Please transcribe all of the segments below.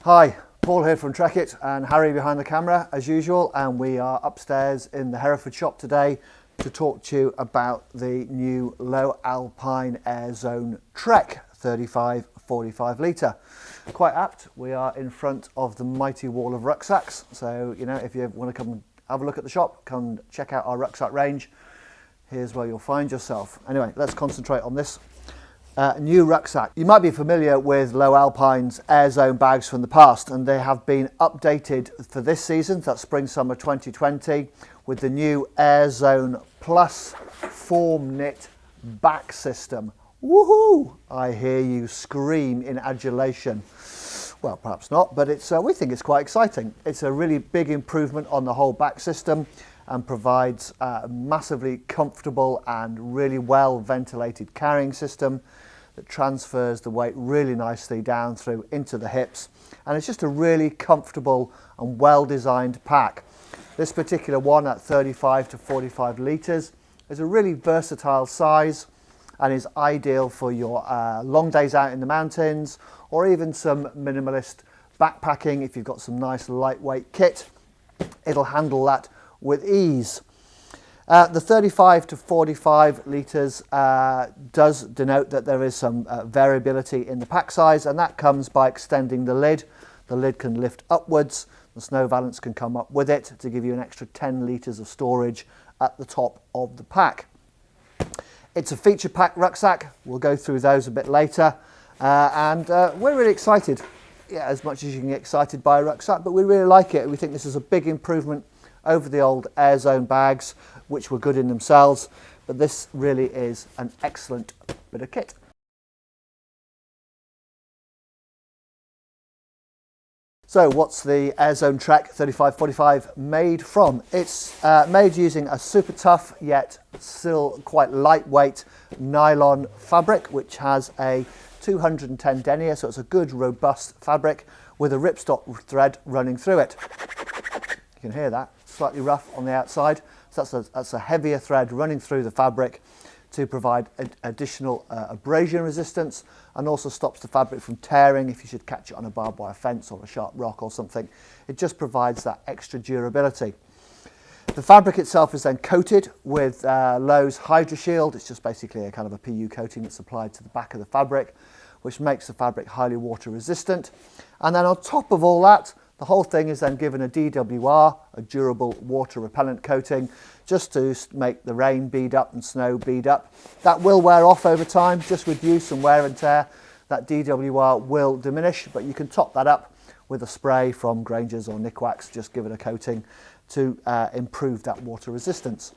Hi, Paul here from Trekitt and Harry behind the camera as usual, and we are upstairs in the Hereford shop today to talk to you about the new Lowe Alpine AirZone Trek 35-45 litre. Quite apt, we are in front of the mighty wall of rucksacks, so you know, if you want to come and have a look at the shop, come check out our rucksack range. Here's where you'll find yourself. Anyway, let's concentrate on this new rucksack. You might be familiar with Lowe Alpine's AirZone bags from the past, and they have been updated for this season, that's spring-summer 2020, with the new AirZone Plus form knit back system. Woohoo! I hear you scream in adulation. Well, perhaps not, but we think it's quite exciting. It's a really big improvement on the whole back system and provides a massively comfortable and really well ventilated carrying system that transfers the weight really nicely down through into the hips, and it's just a really comfortable and well designed pack. This particular one at 35-45 litres is a really versatile size and is ideal for your long days out in the mountains, or even some minimalist backpacking. If you've got some nice lightweight kit, it'll handle that with ease. The 35-45 litres does denote that there is some variability in the pack size, and that comes by extending the lid. The lid can lift upwards, the snow valance can come up with it to give you an extra 10 litres of storage at the top of the pack. It's a feature pack rucksack, we'll go through those a bit later, and we're really excited, as much as you can get excited by a rucksack, but we really like it. We think this is a big improvement over the old AirZone bags, which were good in themselves, but this really is an excellent bit of kit. So what's the AirZone Trek 35-45 made from? It's made using a super tough yet still quite lightweight nylon fabric, which has a 210 denier, so it's a good robust fabric with a ripstop thread running through it. You can hear that, slightly rough on the outside. So that's a heavier thread running through the fabric to provide additional abrasion resistance, and also stops the fabric from tearing if you should catch it on a barbed wire fence or a sharp rock or something. It just provides that extra durability. The fabric itself is then coated with Lowe's Hydro Shield. It's just basically a kind of a PU coating that's applied to the back of the fabric, which makes the fabric highly water resistant. And then on top of all that, the whole thing is then given a DWR, a durable water repellent coating, just to make the rain bead up and snow bead up. That will wear off over time, just with use and wear and tear. That DWR will diminish, but you can top that up with a spray from Granger's or Nikwax, just give it a coating to improve that water resistance.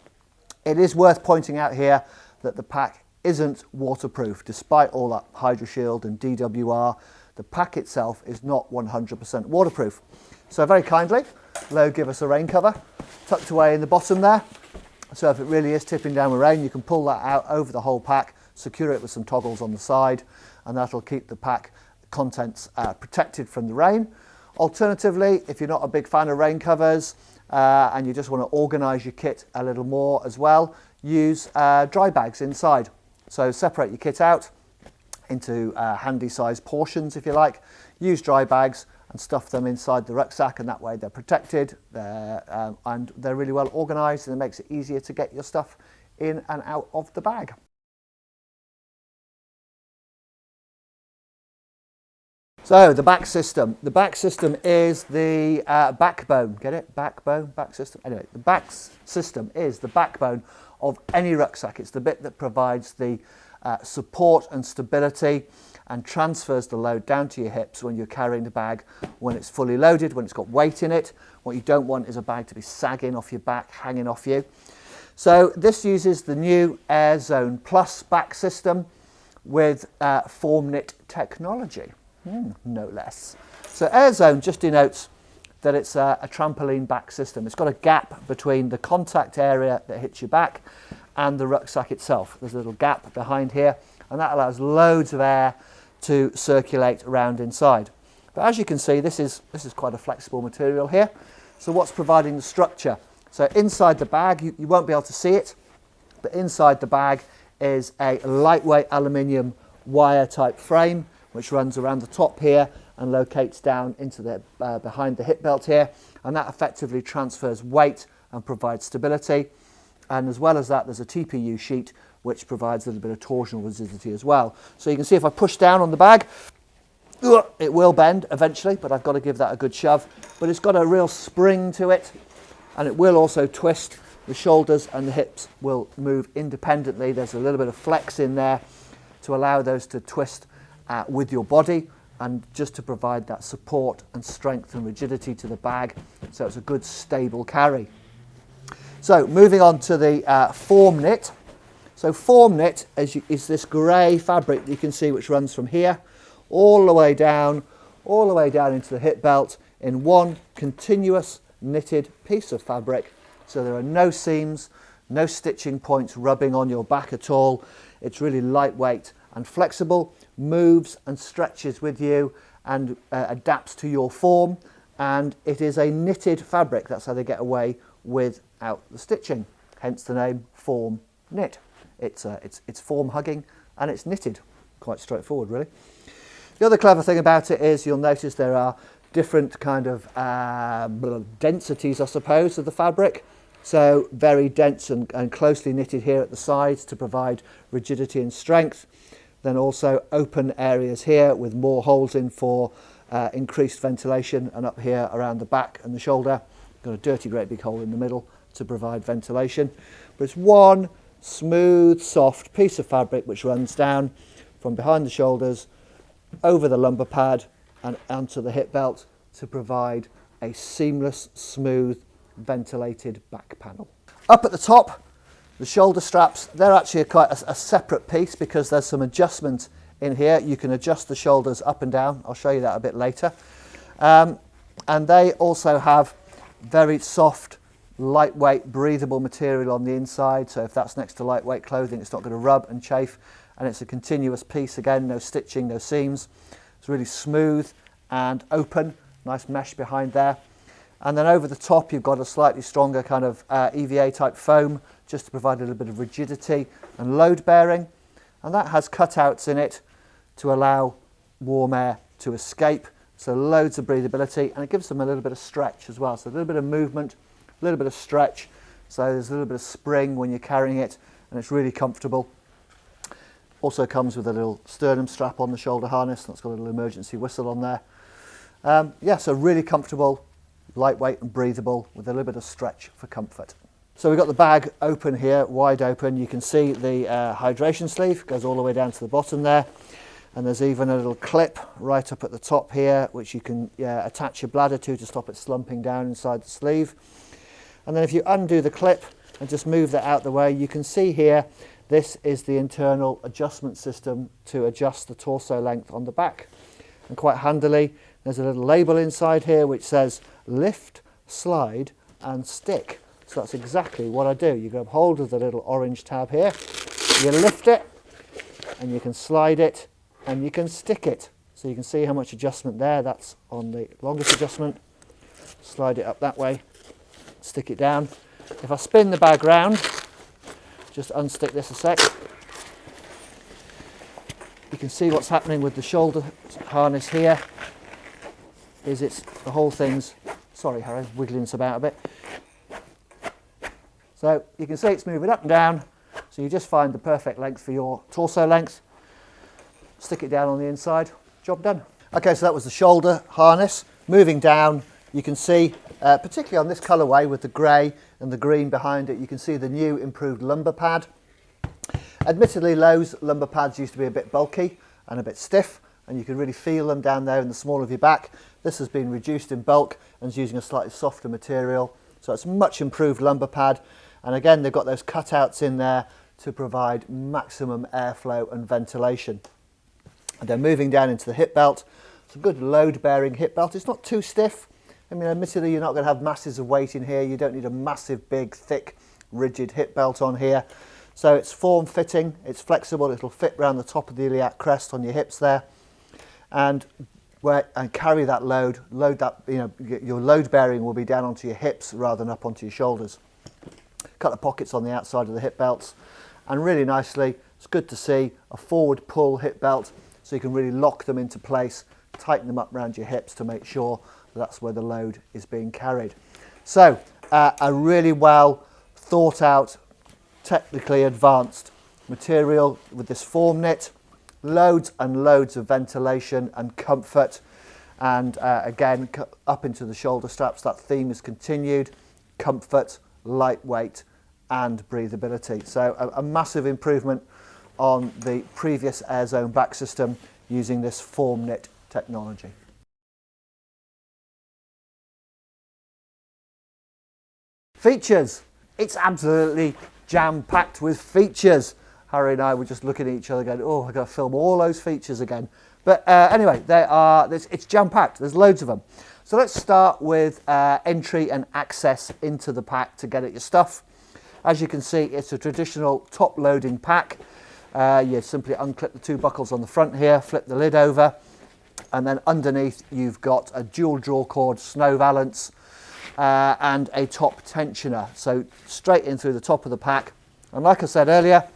It is worth pointing out here that the pack isn't waterproof. Despite all that Hydro Shield and DWR, the pack itself is not 100% waterproof. So very kindly, Lowe give us a rain cover tucked away in the bottom there. So if it really is tipping down with rain, you can pull that out over the whole pack, secure it with some toggles on the side, and that'll keep the pack contents protected from the rain. Alternatively, if you're not a big fan of rain covers and you just want to organise your kit a little more as well, use dry bags inside. So separate your kit out into handy sized portions, if you like. Use dry bags and stuff them inside the rucksack, and that way they're protected and they're really well organised, and it makes it easier to get your stuff in and out of the bag. So the back system. The back system is the backbone. Get it? Backbone, back system. Anyway, the back system is the backbone of any rucksack. It's the bit that provides the support and stability and transfers the load down to your hips when you're carrying the bag, when it's fully loaded, when it's got weight in it. What you don't want is a bag to be sagging off your back, hanging off you. So this uses the new AirZone Plus back system with form knit technology, no less. So AirZone just denotes that it's a trampoline back system. It's got a gap between the contact area that hits your back and the rucksack itself. There's a little gap behind here, and that allows loads of air to circulate around inside. But as you can see, this is quite a flexible material here. So what's providing the structure? So inside the bag, you won't be able to see it, but inside the bag is a lightweight aluminium wire type frame which runs around the top here and locates down into the behind the hip belt here, and that effectively transfers weight and provides stability. And as well as that, there's a TPU sheet which provides a little bit of torsional rigidity as well. So you can see if I push down on the bag, it will bend eventually, but I've got to give that a good shove. But it's got a real spring to it, and it will also twist. The shoulders and the hips will move independently. There's a little bit of flex in there to allow those to twist with your body, and just to provide that support and strength and rigidity to the bag, so it's a good stable carry. So moving on to the form knit. So form knit is this grey fabric that you can see, which runs from here all the way down into the hip belt in one continuous knitted piece of fabric. So there are no seams, no stitching points rubbing on your back at all. It's really lightweight and flexible, moves and stretches with you, and adapts to your form. And it is a knitted fabric. That's how they get away without the stitching, hence the name form knit. It's form hugging and it's knitted. Quite straightforward, really. The other clever thing about it is you'll notice there are different kind of densities, I suppose, of the fabric. So very dense and closely knitted here at the sides to provide rigidity and strength. Then also open areas here with more holes in for increased ventilation, and up here around the back and the shoulder, got a dirty great big hole in the middle to provide ventilation. But it's one smooth, soft piece of fabric which runs down from behind the shoulders, over the lumbar pad and onto the hip belt to provide a seamless, smooth, ventilated back panel. Up at the top, the shoulder straps, they're actually quite a separate piece because there's some adjustment in here. You can adjust the shoulders up and down. I'll show you that a bit later. And they also have very soft, lightweight, breathable material on the inside. So if that's next to lightweight clothing, it's not going to rub and chafe. And it's a continuous piece again, no stitching, no seams. It's really smooth and open, nice mesh behind there. And then over the top, you've got a slightly stronger kind of EVA type foam, just to provide a little bit of rigidity and load bearing. And that has cutouts in it to allow warm air to escape. So loads of breathability, and it gives them a little bit of stretch as well. So a little bit of movement, a little bit of stretch. So there's a little bit of spring when you're carrying it, and it's really comfortable. Also comes with a little sternum strap on the shoulder harness. That's got a little emergency whistle on there. Yeah, so really comfortable, lightweight and breathable with a little bit of stretch for comfort. So we've got the bag open here, wide open. You can see the hydration sleeve goes all the way down to the bottom there. And there's even a little clip right up at the top here, which you can attach your bladder to stop it slumping down inside the sleeve. And then if you undo the clip and just move that out the way, you can see here, this is the internal adjustment system to adjust the torso length on the back. And quite handily, there's a little label inside here which says lift, slide and stick. So that's exactly what I do. You grab hold of the little orange tab here, you lift it and you can slide it and you can stick it. So you can see how much adjustment there. That's on the longest adjustment. Slide it up that way, stick it down. If I spin the bag round, just unstick this a sec, you can see what's happening with the shoulder harness here. The whole thing's, sorry Harry, wiggling us about a bit. So you can see it's moving up and down, so you just find the perfect length for your torso length, stick it down on the inside, job done. Okay, so that was the shoulder harness. Moving down, you can see, particularly on this colourway with the grey and the green behind it, you can see the new improved lumbar pad. Admittedly, Lowe's lumbar pads used to be a bit bulky and a bit stiff, and you can really feel them down there in the small of your back. This has been reduced in bulk and is using a slightly softer material, so it's a much improved lumbar pad. And again, they've got those cutouts in there to provide maximum airflow and ventilation. And then moving down into the hip belt, it's a good load-bearing hip belt. It's not too stiff. I mean, admittedly, you're not going to have masses of weight in here. You don't need a massive, big, thick, rigid hip belt on here. So it's form-fitting, it's flexible, it'll fit around the top of the iliac crest on your hips there. And carry that load that, your load bearing will be down onto your hips rather than up onto your shoulders. Cut the pockets on the outside of the hip belts, and really nicely, it's good to see a forward pull hip belt, so you can really lock them into place tighten them up around your hips to make sure that's where the load is being carried. So a really well thought out, technically advanced material with this form knit, loads and loads of ventilation and comfort, and again up into the shoulder straps. That theme is continued: comfort, lightweight and breathability. So a massive improvement on the previous AirZone back system using this form knit technology. Features. It's absolutely jam-packed with features. Harry and I were just looking at each other going, oh, I've got to film all those features again. But anyway, it's jam-packed. There's loads of them. So let's start with entry and access into the pack to get at your stuff. As you can see, it's a traditional top-loading pack. You simply unclip the two buckles on the front here, flip the lid over, and then underneath you've got a dual draw cord snow valance and a top tensioner. So straight in through the top of the pack. And like I said earlier,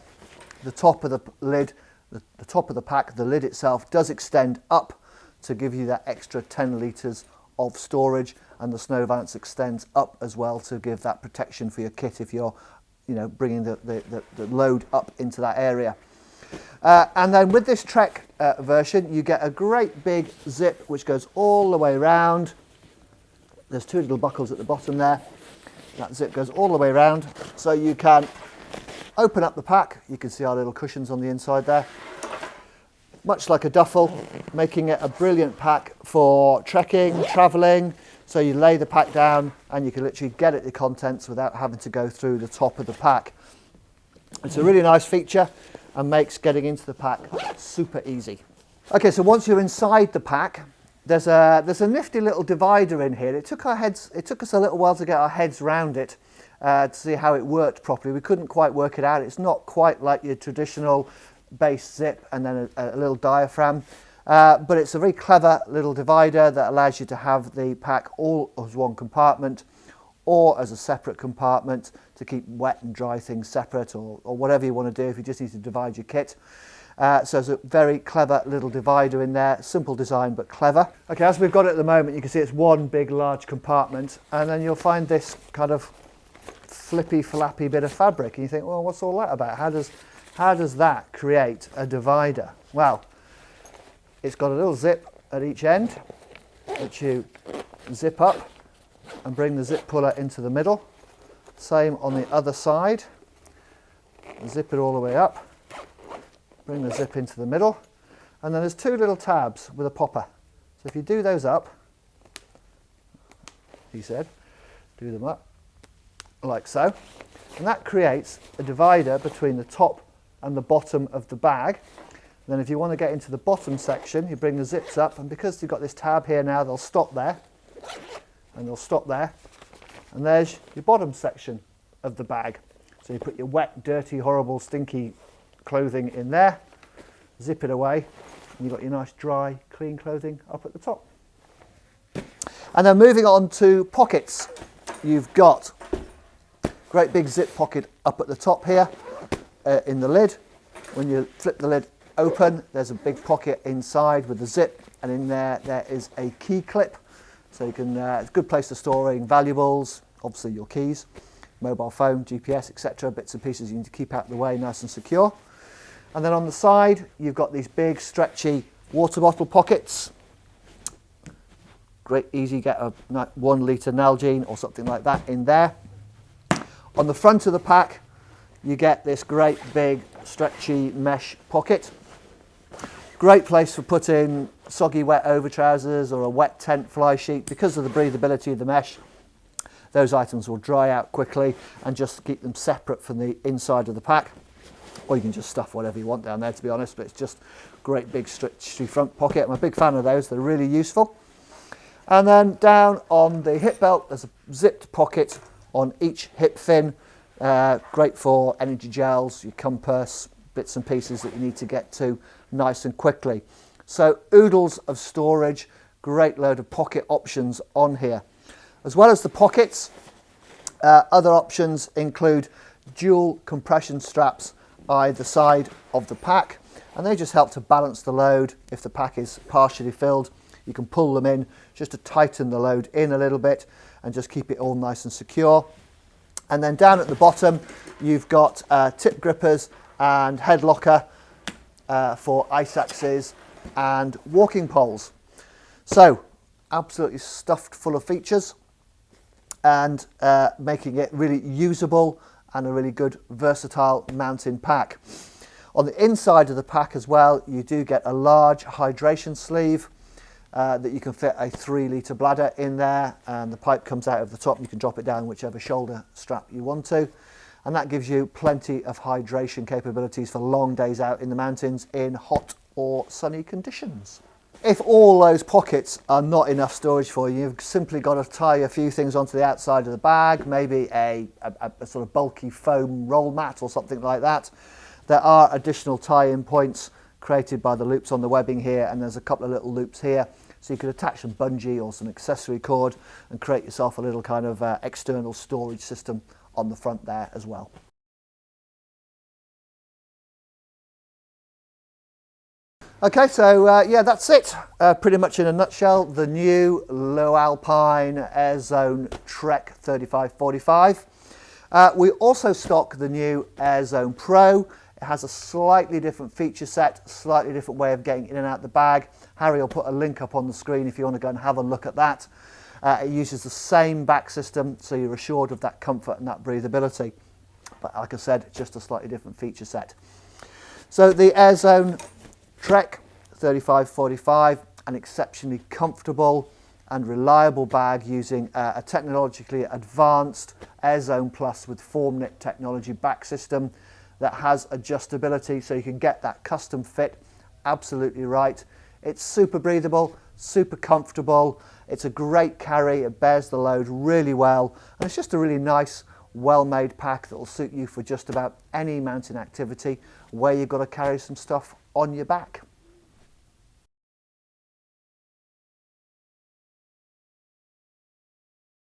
the top of the lid, the top of the pack, the lid itself does extend up to give you that extra 10 litres of storage, and the snow valance extends up as well to give that protection for your kit if you're bringing the load up into that area. And then with this Trek version, you get a great big zip which goes all the way around. There's two little buckles at the bottom there. That zip goes all the way around, so you can open up the pack. You can see our little cushions on the inside there. Much like a duffel, making it a brilliant pack for trekking, travelling. So you lay the pack down and you can literally get at the contents without having to go through the top of the pack. It's a really nice feature and makes getting into the pack super easy. Okay, so once you're inside the pack, there's a nifty little divider in here. It took us a little while to get our heads around it to see how it worked properly. We couldn't quite work it out. It's not quite like your traditional base zip and then a little diaphragm. But it's a very clever little divider that allows you to have the pack all as one compartment or as a separate compartment to keep wet and dry things separate, or whatever you want to do if you just need to divide your kit. So there's a very clever little divider in there, simple design but clever. Okay, as we've got it at the moment, you can see it's one big large compartment, and then you'll find this kind of flippy flappy bit of fabric and you think, well, what's all that about? How does that create a divider? Well, it's got a little zip at each end which you zip up and bring the zip puller into the middle. Same on the other side. Zip it all the way up, bring the zip into the middle, and then there's two little tabs with a popper. So if you do those up, he said, do them up like so, and that creates a divider between the top and the bottom of the bag. Then if you want to get into the bottom section, you bring the zips up, and because you've got this tab here now, they'll stop there, and they'll stop there, and there's your bottom section of the bag. So you put your wet, dirty, horrible, stinky clothing in there, zip it away, and you've got your nice, dry, clean clothing up at the top. And then moving on to pockets, you've got great big zip pocket up at the top here in the lid. When you flip the lid open, there's a big pocket inside with the zip, and in there is a key clip. So you can, it's a good place to storing valuables, obviously your keys, mobile phone, GPS, etc. Bits and pieces you need to keep out of the way, nice and secure. And then on the side, you've got these big stretchy water bottle pockets. Great, easy, get a 1 litre Nalgene or something like that in there. On the front of the pack, you get this great big stretchy mesh pocket. Great place for putting soggy wet overtrousers or a wet tent fly sheet. Because of the breathability of the mesh, those items will dry out quickly, and just keep them separate from the inside of the pack. Or you can just stuff whatever you want down there, to be honest, but it's just great big stretchy front pocket. I'm a big fan of those, they're really useful. And then down on the hip belt, there's a zipped pocket on each hip fin. Great for energy gels, your compass, bits and pieces that you need to get to nice and quickly. So oodles of storage, great load of pocket options on here. As well as the pockets, other options include dual compression straps either side of the pack, and they just help to balance the load if the pack is partially filled. You can pull them in just to tighten the load in a little bit and just keep it all nice and secure. And then down at the bottom, you've got tip grippers and head locker for ice axes and walking poles. So absolutely stuffed full of features and making it really usable and a really good versatile mountain pack. On the inside of the pack as well, you do get a large hydration sleeve that you can fit a 3-litre bladder in there, and the pipe comes out of the top. You can drop it down whichever shoulder strap you want to, and that gives you plenty of hydration capabilities for long days out in the mountains in hot or sunny conditions. If all those pockets are not enough storage for you, you've simply got to tie a few things onto the outside of the bag, maybe a sort of bulky foam roll mat or something like that. There are additional tie-in points created by the loops on the webbing here, and there's a couple of little loops here, so you could attach some bungee or some accessory cord and create yourself a little kind of external storage system on the front there as well. Okay, so yeah, that's it. Pretty much in a nutshell, the new Lowe Alpine AirZone Trek 3545. We also stock the new AirZone Pro. It has a slightly different feature set, slightly different way of getting in and out the bag. Harry will put a link up on the screen if you want to go and have a look at that. It uses the same back system, so you're assured of that comfort and that breathability. But like I said, just a slightly different feature set. So the AirZone Trek 3545, an exceptionally comfortable and reliable bag using a technologically advanced AirZone Plus with FormKnit technology back system that has adjustability, so you can get that custom fit absolutely right. It's super breathable, super comfortable. It's a great carry. It bears the load really well, and it's just a really nice, well-made pack that will suit you for just about any mountain activity where you've got to carry some stuff on your back.